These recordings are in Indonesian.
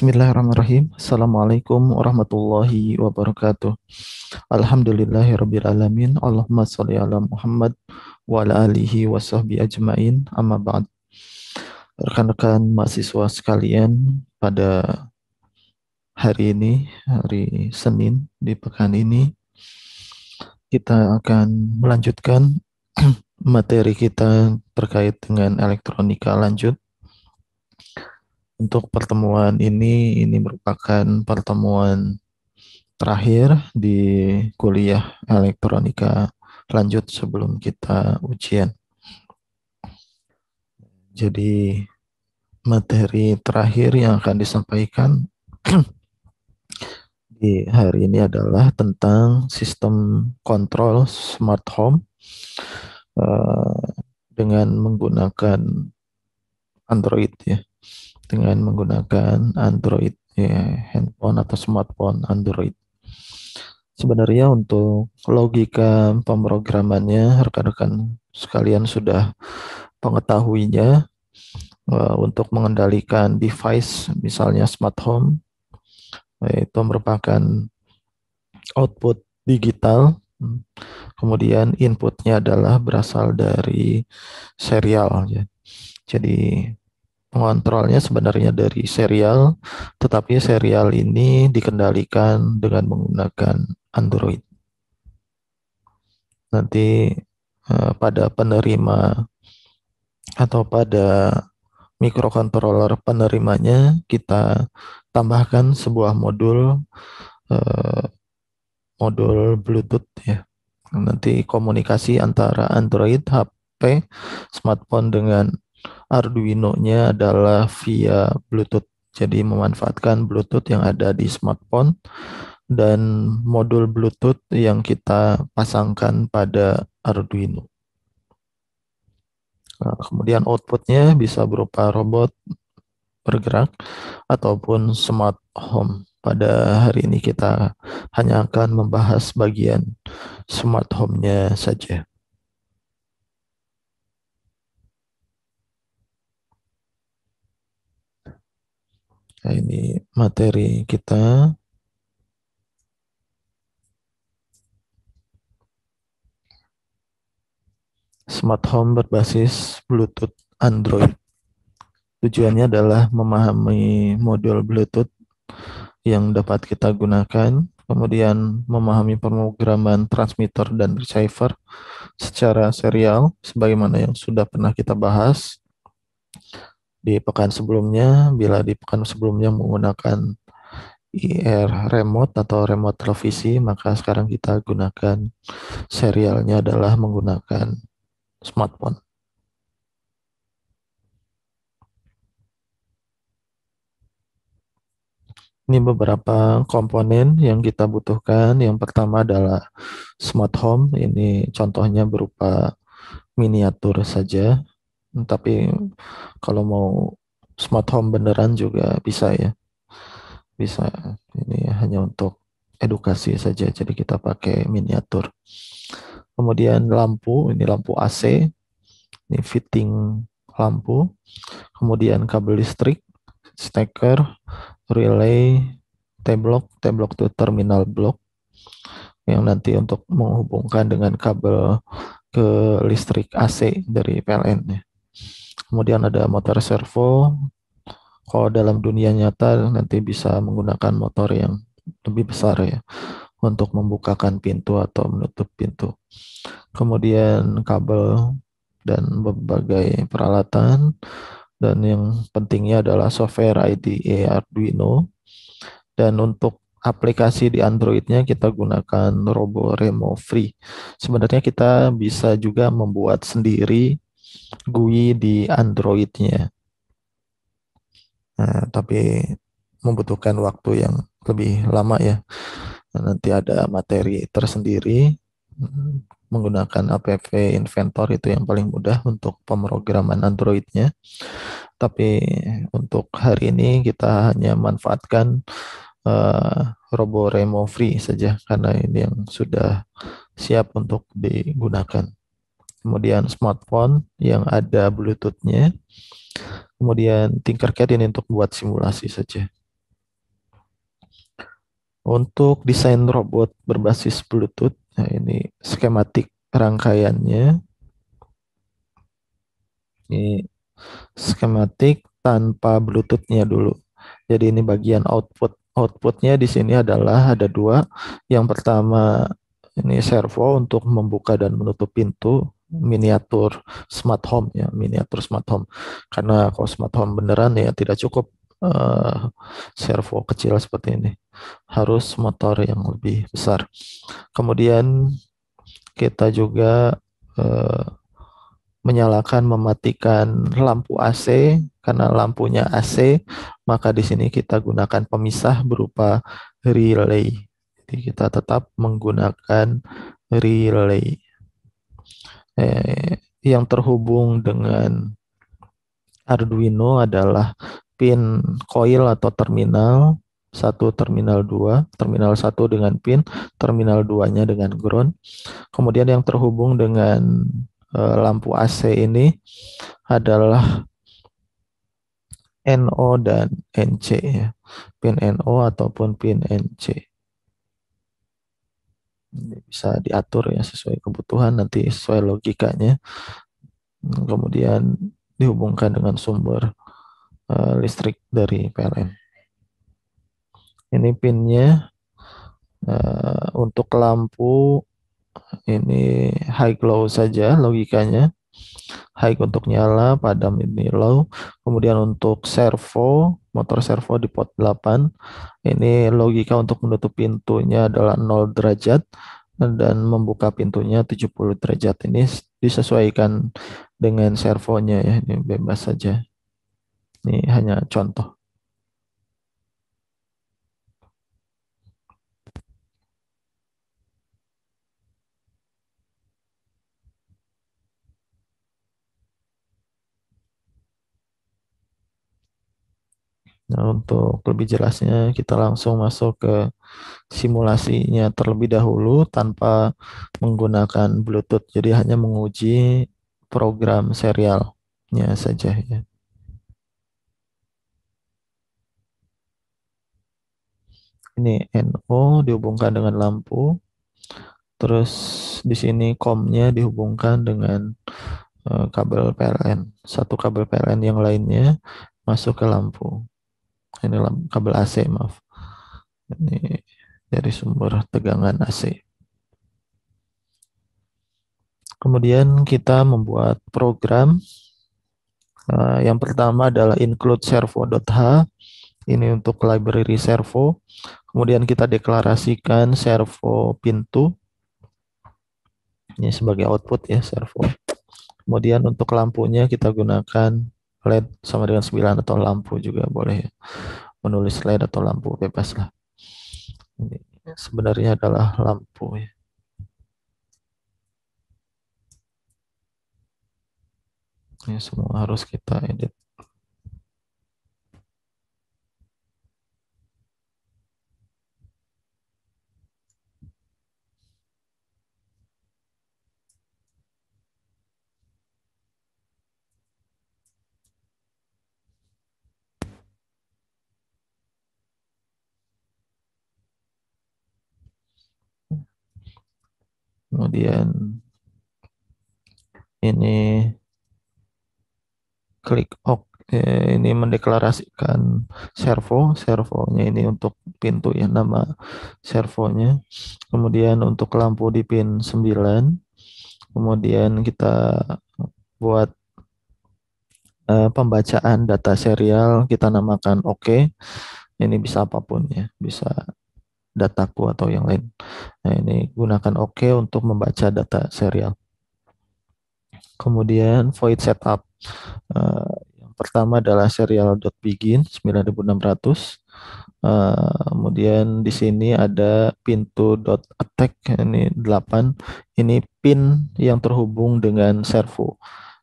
Bismillahirrahmanirrahim. Assalamualaikum warahmatullahi wabarakatuh. Alhamdulillahirabbil alamin. Allahumma shalli ala Muhammad wa ala alihi wa sahbihi ajmain. Amma ba'd. Rekan-rekan mahasiswa sekalian, pada hari ini, hari Senin di pekan ini, kita akan melanjutkan materi kita terkait dengan elektronika lanjut. Untuk pertemuan ini merupakan pertemuan terakhir di kuliah elektronika lanjut sebelum kita ujian. Jadi materi terakhir yang akan disampaikan di hari ini adalah tentang sistem kontrol smart home dengan menggunakan Android ya, dengan menggunakan Android ya, handphone atau smartphone Android. Sebenarnya untuk logika pemrogramannya rekan-rekan sekalian sudah mengetahuinya. Untuk mengendalikan device misalnya smart home, itu merupakan output digital, kemudian inputnya adalah berasal dari serial ya. Jadi pengontrolnya sebenarnya dari serial, tetapi serial ini dikendalikan dengan menggunakan Android. Nanti pada penerima atau pada mikrokontroler penerimanya kita tambahkan sebuah modul modul Bluetooth ya. Nanti komunikasi antara Android, HP, smartphone dengan Arduino-nya adalah via Bluetooth. Jadi memanfaatkan Bluetooth yang ada di smartphone dan modul Bluetooth yang kita pasangkan pada Arduino. Nah, kemudian outputnya bisa berupa robot bergerak ataupun smart home. Pada hari ini kita hanya akan membahas bagian smart home-nya saja. Nah, ini materi kita. Smart home berbasis Bluetooth Android. Tujuannya adalah memahami modul Bluetooth yang dapat kita gunakan, kemudian memahami pemrograman transmitter dan receiver secara serial, sebagaimana yang sudah pernah kita bahas di pekan sebelumnya. Bila di pekan sebelumnya menggunakan IR remote atau remote televisi, maka sekarang kita gunakan serialnya adalah menggunakan smartphone. Ini beberapa komponen yang kita butuhkan. Yang pertama adalah smart home. Ini contohnya berupa miniatur saja. Tapi kalau mau smart home beneran juga bisa ya. Bisa. Ini hanya untuk edukasi saja. Jadi kita pakai miniatur. Kemudian lampu. Ini lampu AC. Ini fitting lampu. Kemudian kabel listrik, steker, relay, T-block itu terminal block yang nanti untuk menghubungkan dengan kabel ke listrik AC dari PLN ya. Kemudian ada motor servo. Kalau dalam dunia nyata nanti bisa menggunakan motor yang lebih besar ya untuk membukakan pintu atau menutup pintu. Kemudian kabel dan berbagai peralatan, dan yang pentingnya adalah software IDE Arduino. Dan untuk aplikasi di Android-nya kita gunakan RoboRemo Free. Sebenarnya kita bisa juga membuat sendiri GUI di Android-nya. Nah, tapi membutuhkan waktu yang lebih lama ya. Nah, nanti ada materi tersendiri menggunakan app Inventor, itu yang paling mudah untuk pemrograman Android-nya. Tapi untuk hari ini kita hanya manfaatkan RoboRemo Free saja karena ini yang sudah siap untuk digunakan. Kemudian smartphone yang ada Bluetooth-nya. Kemudian Tinkercad ini untuk buat simulasi saja. Untuk desain robot berbasis Bluetooth, nah ini skematik rangkaiannya. Ini skematik tanpa Bluetooth-nya dulu. Jadi ini bagian output. Outputnya di sini adalah ada dua. Yang pertama ini servo untuk membuka dan menutup pintu, miniatur smart home ya, miniatur smart home. Karena kalau smart home beneran ya tidak cukup servo kecil seperti ini. Harus motor yang lebih besar. Kemudian kita juga eh, menyalakan, mematikan lampu AC. Karena lampunya AC, maka di sini kita gunakan pemisah berupa relay. Jadi kita tetap menggunakan relay yang terhubung dengan Arduino adalah pin coil atau terminal satu, terminal 2, terminal satu dengan pin, terminal 2-nya dengan ground. Kemudian yang terhubung dengan lampu AC ini adalah NO dan NC ya. Pin NO ataupun pin NC. Ini bisa diatur ya sesuai kebutuhan nanti sesuai logikanya. Kemudian dihubungkan dengan sumber listrik dari PLN. Ini pinnya untuk lampu ini high glow saja logikanya. High untuk nyala, padam ini low. Kemudian untuk servo, motor servo di pot 8. Ini logika untuk menutup pintunya adalah 0 derajat dan membuka pintunya 70 derajat. Ini disesuaikan dengan servonya ya, ini bebas saja. Ini hanya contoh. Nah, untuk lebih jelasnya kita langsung masuk ke simulasinya terlebih dahulu tanpa menggunakan Bluetooth. Jadi hanya menguji program serialnya saja ya. Ini NO dihubungkan dengan lampu. Terus di sini COM-nya dihubungkan dengan kabel PLN. Satu kabel PLN yang lainnya masuk ke lampu. Ini kabel AC, maaf. Ini dari sumber tegangan AC. Kemudian kita membuat program. Yang pertama adalah include servo.h. Ini untuk library servo. Kemudian kita deklarasikan servo pintu. Ini sebagai output ya servo. Kemudian untuk lampunya kita gunakan LED sama dengan 9 atau lampu juga boleh ya. Menulis LED atau lampu bebas lah. Ini sebenarnya adalah lampu ya. Ini semua harus kita edit. Kemudian ini klik OK. Ini mendeklarasikan servonya ini untuk pintu ya, nama servonya. Kemudian untuk lampu di pin 9. Kemudian kita buat pembacaan data serial, kita namakan OK. Ini bisa apapun ya, bisa dataku atau yang lain. Nah, ini gunakan OK untuk membaca data serial. Kemudian void setup. Yang pertama adalah serial.begin 9600. Kemudian di sini ada pintu.attack ini 8. Ini pin yang terhubung dengan servo.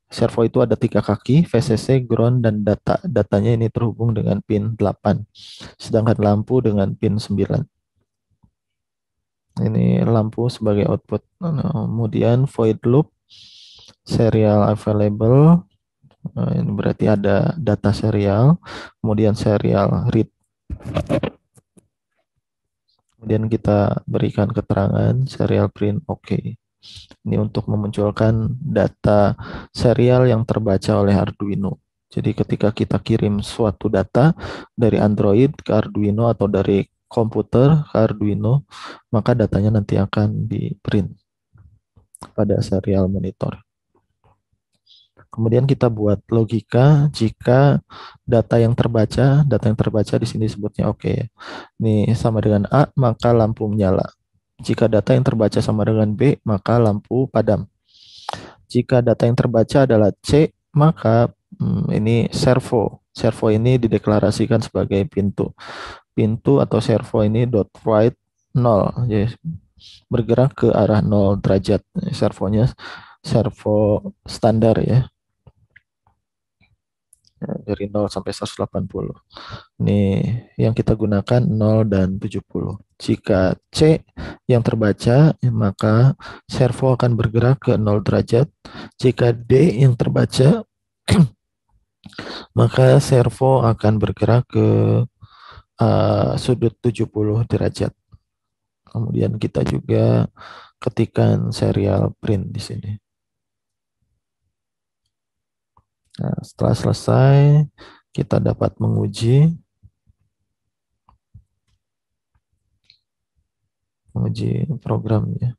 Servo itu ada 3 kaki, VCC, ground, dan data. Datanya ini terhubung dengan pin 8. Sedangkan lampu dengan pin 9. Ini lampu sebagai output. Kemudian void loop, serial available. Ini berarti ada data serial. Kemudian serial read. Kemudian kita berikan keterangan serial print oke. Ini untuk memunculkan data serial yang terbaca oleh Arduino. Jadi ketika kita kirim suatu data dari Android ke Arduino atau dari komputer ke Arduino, maka datanya nanti akan di print pada serial monitor. Kemudian kita buat logika jika data yang terbaca di sini sebutnya oke ya. Ini sama dengan A, maka lampu menyala. Jika data yang terbaca sama dengan B, maka lampu padam. Jika data yang terbaca adalah C, maka ini servo. Servo ini dideklarasikan sebagai pintu. Pintu atau servo ini dot write 0. Jadi bergerak ke arah 0 derajat. Servonya servo standar ya. Dari 0 sampai 180. Ini yang kita gunakan 0 dan 70. Jika C yang terbaca, maka servo akan bergerak ke 0 derajat. Jika D yang terbaca, maka servo akan bergerak ke sudut 70 derajat. Kemudian kita juga ketikkan serial print di sini. Nah, setelah selesai, kita dapat menguji programnya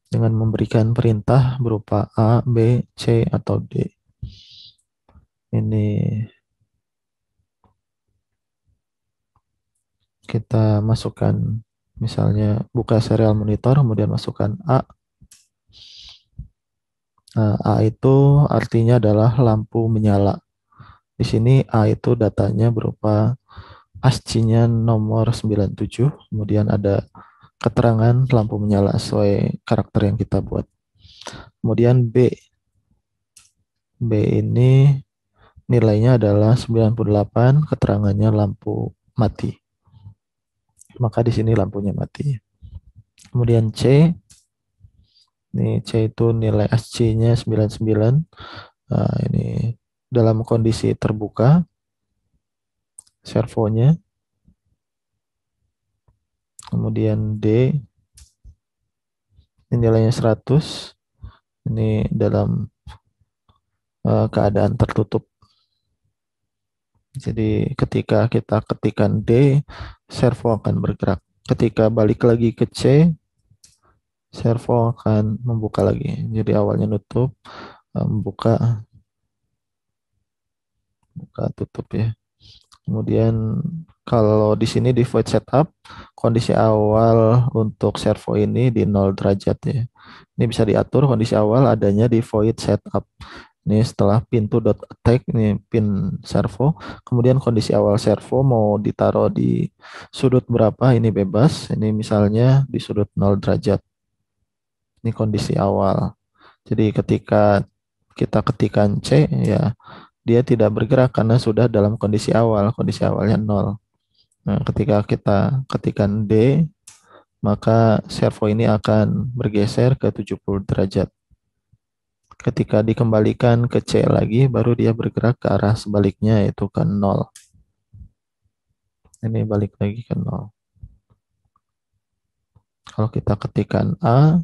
dengan memberikan perintah berupa A, B, C, atau D. Ini kita masukkan, misalnya buka serial monitor, kemudian masukkan A. Nah, A itu artinya adalah lampu menyala. Di sini A itu datanya berupa ASCII-nya nomor 97, kemudian ada keterangan lampu menyala sesuai karakter yang kita buat. Kemudian B. B ini nilainya adalah 98, keterangannya lampu mati. Maka di sini lampunya mati. Kemudian C. Ini C itu nilai ASCII-nya 99. Nah, ini dalam kondisi terbuka servonya. Kemudian D ini nilainya 100. Ini dalam keadaan tertutup. Jadi ketika kita ketikkan D, servo akan bergerak. Ketika balik lagi ke C, servo akan membuka lagi. Jadi awalnya nutup, membuka, buka, tutup ya. Kemudian kalau di sini di void setup, kondisi awal untuk servo ini di 0 derajat ya. Ini bisa diatur kondisi awal adanya di void setup. Ini setelah pintu.attack, ini pin servo. Kemudian kondisi awal servo mau ditaruh di sudut berapa, ini bebas. Ini misalnya di sudut 0 derajat. Ini kondisi awal. Jadi ketika kita ketikkan C, ya dia tidak bergerak karena sudah dalam kondisi awal. Kondisi awalnya 0. Nah, ketika kita ketikkan D, maka servo ini akan bergeser ke 70 derajat. Ketika dikembalikan ke C lagi, baru dia bergerak ke arah sebaliknya, yaitu ke 0. Ini balik lagi ke 0. Kalau kita ketikkan A,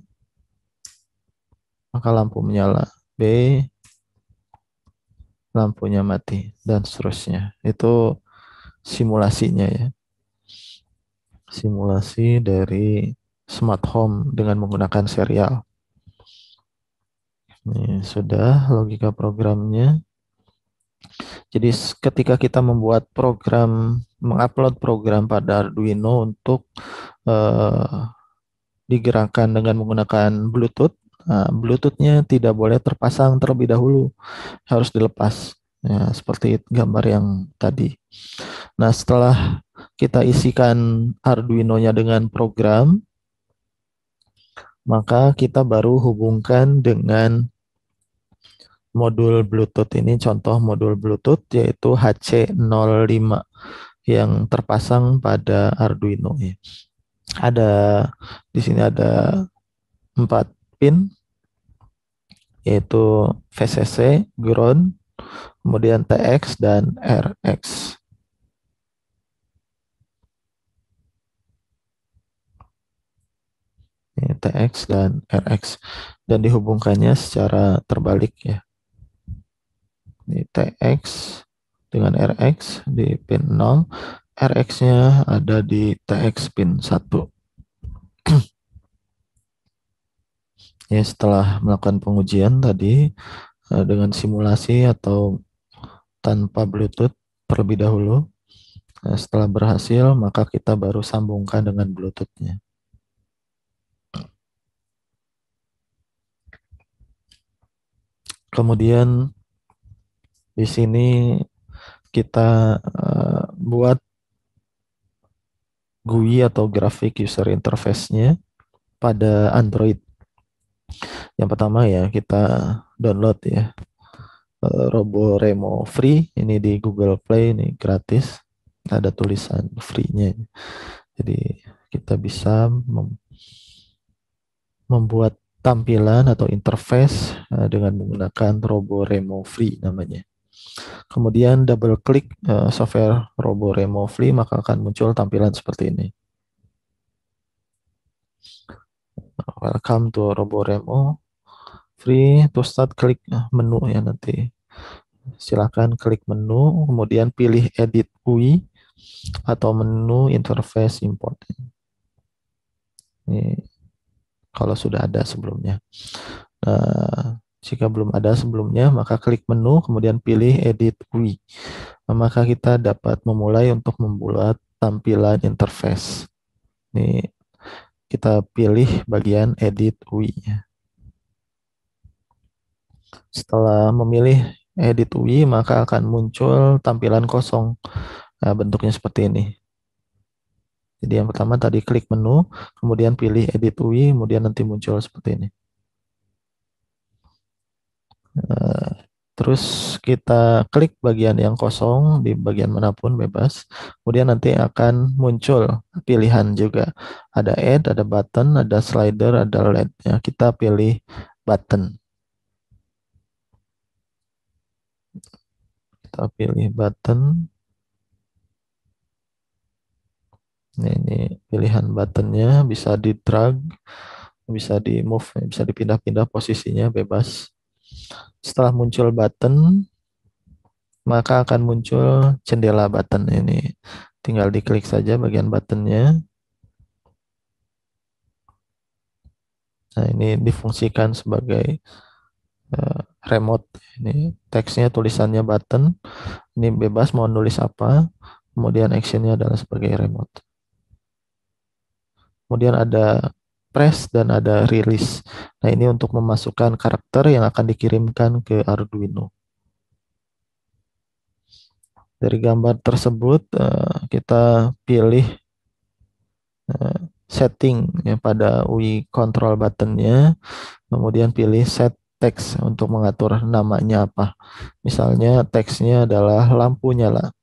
maka lampu menyala. B, lampunya mati, dan seterusnya. Itu simulasinya ya. Simulasi dari smart home dengan menggunakan serial. Ini sudah logika programnya. Jadi ketika kita membuat program, mengupload program pada Arduino untuk digerakkan dengan menggunakan Bluetooth, nah, Bluetooth-nya tidak boleh terpasang terlebih dahulu, harus dilepas. Ya, seperti gambar yang tadi. Nah, setelah kita isikan Arduino-nya dengan program, maka kita baru hubungkan dengan modul Bluetooth ini, contoh modul Bluetooth yaitu HC05 yang terpasang pada Arduino ya. Ada di sini ada 4 pin yaitu VCC, ground, kemudian TX dan RX. Ini TX dan RX. Dan dihubungkannya secara terbalik ya. Ini TX dengan RX di pin 0, RX-nya ada di TX pin 1. Ya, setelah melakukan pengujian tadi dengan simulasi atau tanpa Bluetooth terlebih dahulu, setelah berhasil maka kita baru sambungkan dengan Bluetooth-nya. Kemudian di sini kita buat GUI atau graphic user interface-nya pada Android. Yang pertama ya kita download ya RoboRemo Free, ini di Google Play, ini gratis, ada tulisan free-nya. Jadi kita bisa membuat tampilan atau interface dengan menggunakan RoboRemo Free namanya. Kemudian double klik software RoboRemo Free, maka akan muncul tampilan seperti ini. Welcome to RoboRemo Free. To start, klik menu ya nanti. Silakan klik menu, kemudian pilih edit UI atau menu interface import. Ini kalau sudah ada sebelumnya. Nah, jika belum ada sebelumnya, maka klik menu, kemudian pilih edit UI. Nah, maka kita dapat memulai untuk membuat tampilan interface. Ini kita pilih bagian edit UI. Setelah memilih edit UI, maka akan muncul tampilan kosong. Nah, bentuknya seperti ini. Jadi yang pertama tadi klik menu, kemudian pilih edit UI, kemudian nanti muncul seperti ini. Terus kita klik bagian yang kosong di bagian manapun bebas. Kemudian nanti akan muncul pilihan juga. Ada add, ada button, ada slider, ada LED. Ya, kita pilih button. Kita pilih button. Nah, ini pilihan buttonnya bisa di drag, bisa di move, bisa dipindah-pindah posisinya bebas. Setelah muncul button, maka akan muncul jendela button ini. Tinggal diklik saja bagian buttonnya. Nah, ini difungsikan sebagai remote. Ini teksnya tulisannya button. Ini bebas mau nulis apa. Kemudian actionnya adalah sebagai remote. Kemudian ada press dan ada release. Nah, ini untuk memasukkan karakter yang akan dikirimkan ke Arduino. Dari gambar tersebut kita pilih setting ya pada UI control buttonnya, kemudian pilih set text untuk mengatur namanya apa. Misalnya teksnya adalah lampu nyala.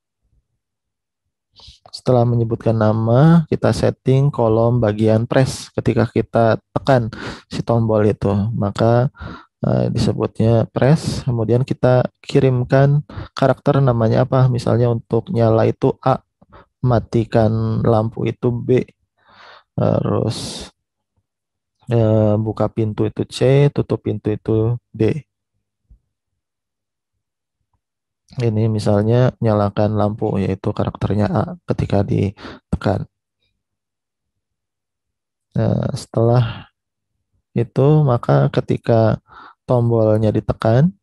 Setelah menyebutkan nama, kita setting kolom bagian press ketika kita tekan si tombol itu. Maka disebutnya press, kemudian kita kirimkan karakter namanya apa. Misalnya untuk nyala itu A, matikan lampu itu B, terus buka pintu itu C, tutup pintu itu D. Ini misalnya nyalakan lampu, yaitu karakternya A ketika ditekan. Nah, setelah itu maka ketika tombolnya ditekan,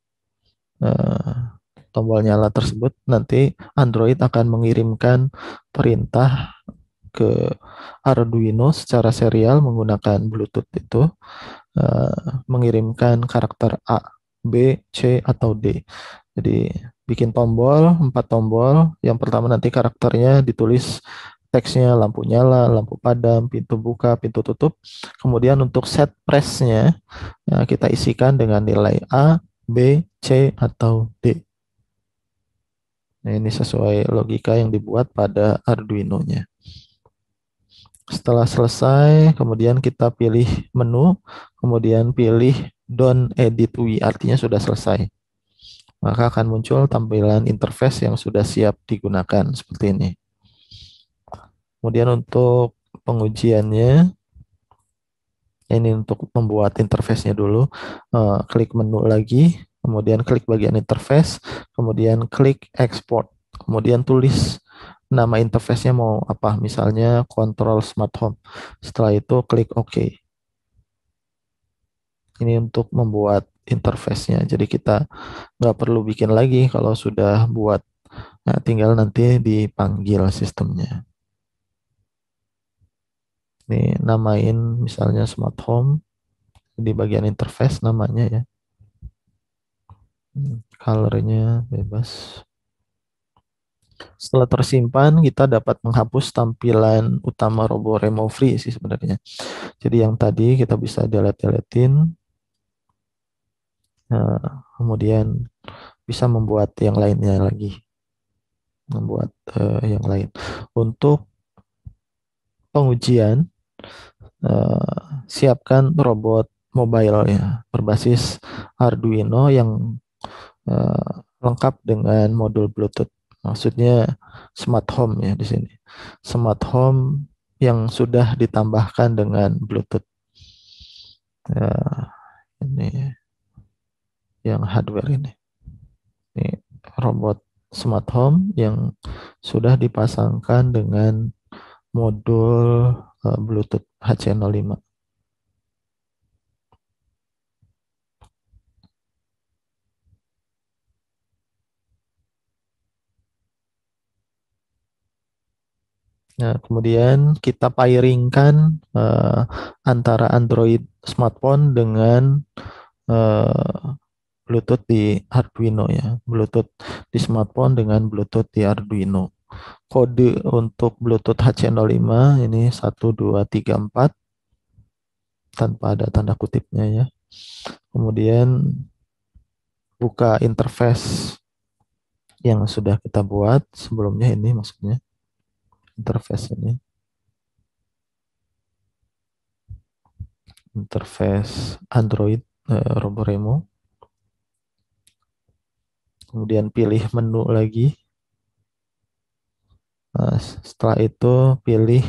eh, tombol nyala tersebut, nanti Android akan mengirimkan perintah ke Arduino secara serial menggunakan Bluetooth itu, mengirimkan karakter A, B, C, atau D. Jadi bikin tombol, 4 tombol. Yang pertama nanti karakternya ditulis teksnya lampu nyala, lampu padam, pintu buka, pintu tutup. Kemudian untuk set pressnya kita isikan dengan nilai A, B, C, atau D. Nah, ini sesuai logika yang dibuat pada Arduino-nya. Setelah selesai, kemudian kita pilih menu, kemudian pilih Don't Edit UI, artinya sudah selesai. Maka akan muncul tampilan interface yang sudah siap digunakan seperti ini. Kemudian untuk pengujiannya, Ini untuk membuat interface-nya dulu. Klik menu lagi, kemudian klik bagian interface, kemudian klik export, kemudian tulis nama interface-nya mau apa, misalnya control smart home. Setelah itu klik OK. Ini untuk membuat interface-nya. Jadi kita nggak perlu bikin lagi kalau sudah buat. Nah, tinggal nanti dipanggil sistemnya. Nih, namain misalnya smart home di bagian interface namanya ya. Colornya bebas. Setelah tersimpan, kita dapat menghapus tampilan utama RoboRemo Free sih sebenarnya. Jadi yang tadi kita bisa delete-deletein, kemudian bisa membuat yang lainnya lagi, membuat yang lain. Untuk pengujian, siapkan robot mobile ya berbasis Arduino yang eh, lengkap dengan modul Bluetooth. Maksudnya smart home ya di sini. Smart home yang sudah ditambahkan dengan Bluetooth. Ya, ini yang hardware ini. Ini robot smart home yang sudah dipasangkan dengan modul Bluetooth HC05. Nah, kemudian kita pairingkan antara Android smartphone dengan eh, Bluetooth di Arduino ya. Bluetooth di smartphone dengan Bluetooth di Arduino. Kode untuk Bluetooth HC05 ini 1234 tanpa ada tanda kutipnya ya. Kemudian buka interface yang sudah kita buat sebelumnya ini, maksudnya interface ini. Interface Android RoboRemo. Kemudian pilih menu lagi. Nah, setelah itu pilih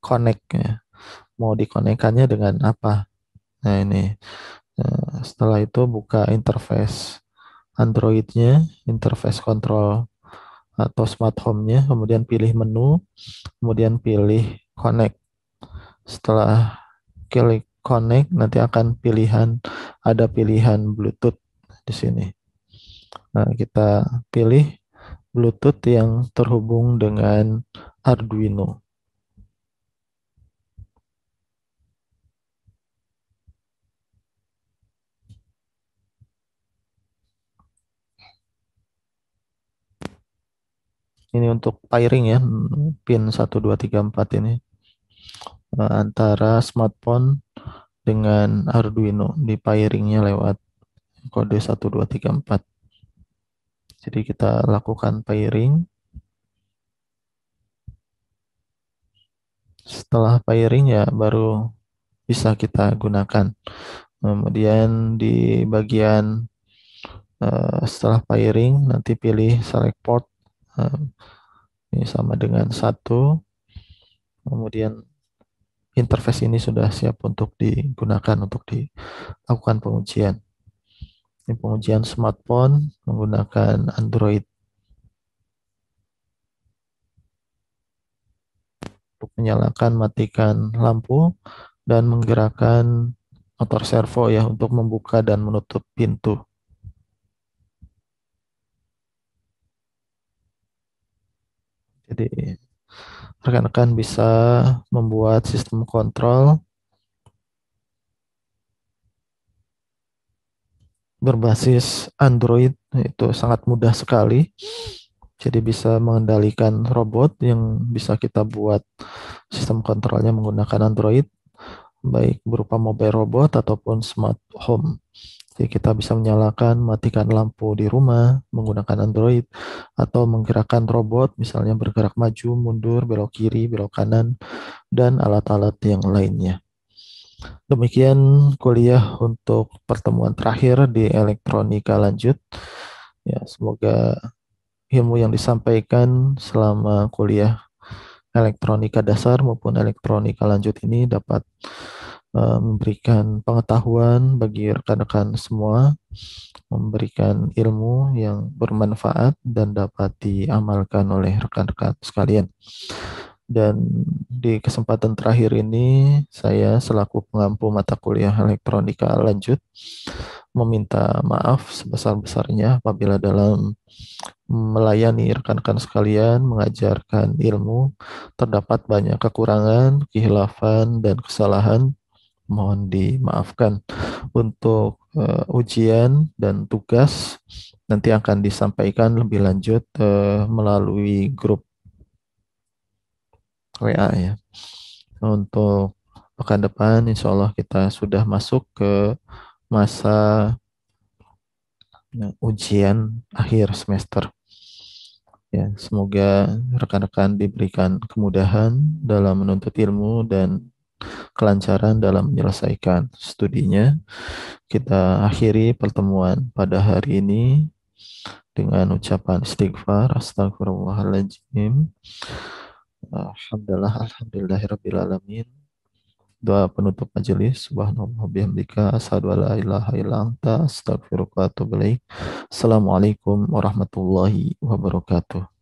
connect ya. Mau dikonekkannya dengan apa? Nah ini. Setelah itu buka interface Android-nya, interface control atau smart home-nya, kemudian pilih menu, kemudian pilih connect. Setelah klik connect, nanti akan ada pilihan Bluetooth di sini. Nah, kita pilih Bluetooth yang terhubung dengan Arduino. Ini untuk pairing ya, pin 1234 ini antara smartphone dengan Arduino, di pairingnya lewat kode 1234. Jadi kita lakukan pairing. Setelah pairing ya baru bisa kita gunakan. Kemudian di bagian setelah pairing nanti pilih select port. Eh, ini sama dengan satu. Kemudian interface ini sudah siap untuk digunakan untuk dilakukan pengujian. Ini pengujian smartphone menggunakan Android. Untuk menyalakan, matikan lampu, dan menggerakkan motor servo ya untuk membuka dan menutup pintu. Jadi rekan-rekan bisa membuat sistem kontrol berbasis Android, itu sangat mudah sekali. Jadi bisa mengendalikan robot yang bisa kita buat sistem kontrolnya menggunakan Android, baik berupa mobile robot ataupun smart home. Jadi kita bisa menyalakan, matikan lampu di rumah menggunakan Android, atau menggerakkan robot, misalnya bergerak maju, mundur, belok kiri, belok kanan, dan alat-alat yang lainnya. Demikian kuliah untuk pertemuan terakhir di elektronika lanjut. Ya, semoga ilmu yang disampaikan selama kuliah elektronika dasar maupun elektronika lanjut ini dapat memberikan pengetahuan bagi rekan-rekan semua, memberikan ilmu yang bermanfaat dan dapat diamalkan oleh rekan-rekan sekalian. Dan di kesempatan terakhir ini, saya selaku pengampu mata kuliah elektronika lanjut meminta maaf sebesar-besarnya apabila dalam melayani rekan-rekan sekalian, mengajarkan ilmu, terdapat banyak kekurangan, khilafan, dan kesalahan. Mohon dimaafkan. Untuk ujian dan tugas nanti akan disampaikan lebih lanjut melalui grup WA ya. Untuk pekan depan, insya Allah kita sudah masuk ke masa ujian akhir semester. Ya, semoga rekan-rekan diberikan kemudahan dalam menuntut ilmu dan kelancaran dalam menyelesaikan studinya. Kita akhiri pertemuan pada hari ini dengan ucapan istighfar, astagfirullahaladzim. Alhamdulillah, alhamdulillahirabbil alamin. Doa penutup majelis. Subhanallah bihamdika asyhadu alla ilaha illa anta astaghfiruka wa atubu ilaik. Assalamualaikum warahmatullahi wabarakatuh.